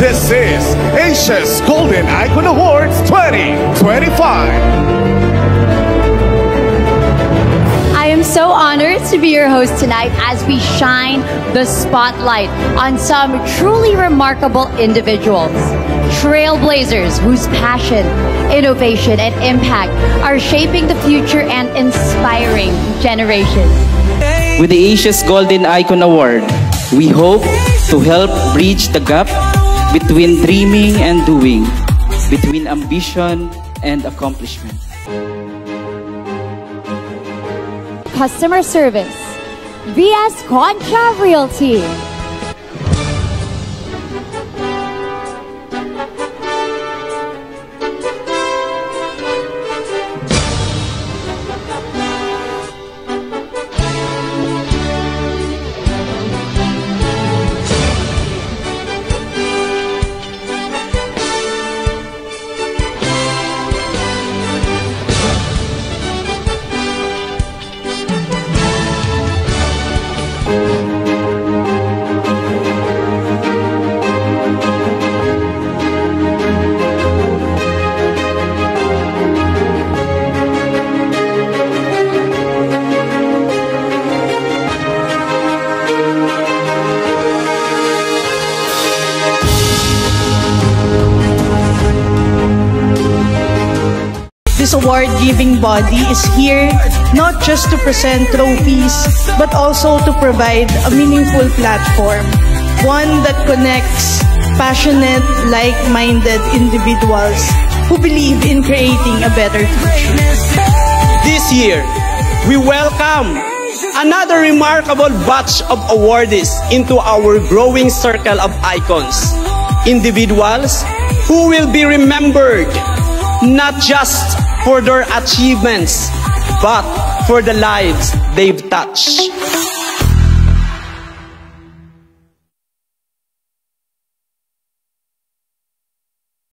This is Asia's Golden Icon Awards 2025. I am so honored to be your host tonight as we shine the spotlight on some truly remarkable individuals, trailblazers whose passion, innovation, and impact are shaping the future and inspiring generations. With the Asia's Golden Icon Award, we hope to help bridge the gap between dreaming and doing, between ambition and accomplishment. Customer service, VS Concha Realty. This award-giving body is here not just to present trophies, but also to provide a meaningful platform, one that connects passionate, like-minded individuals who believe in creating a better future. This year, we welcome another remarkable batch of awardees into our growing circle of icons, individuals who will be remembered not just for their achievements, but for the lives they've touched.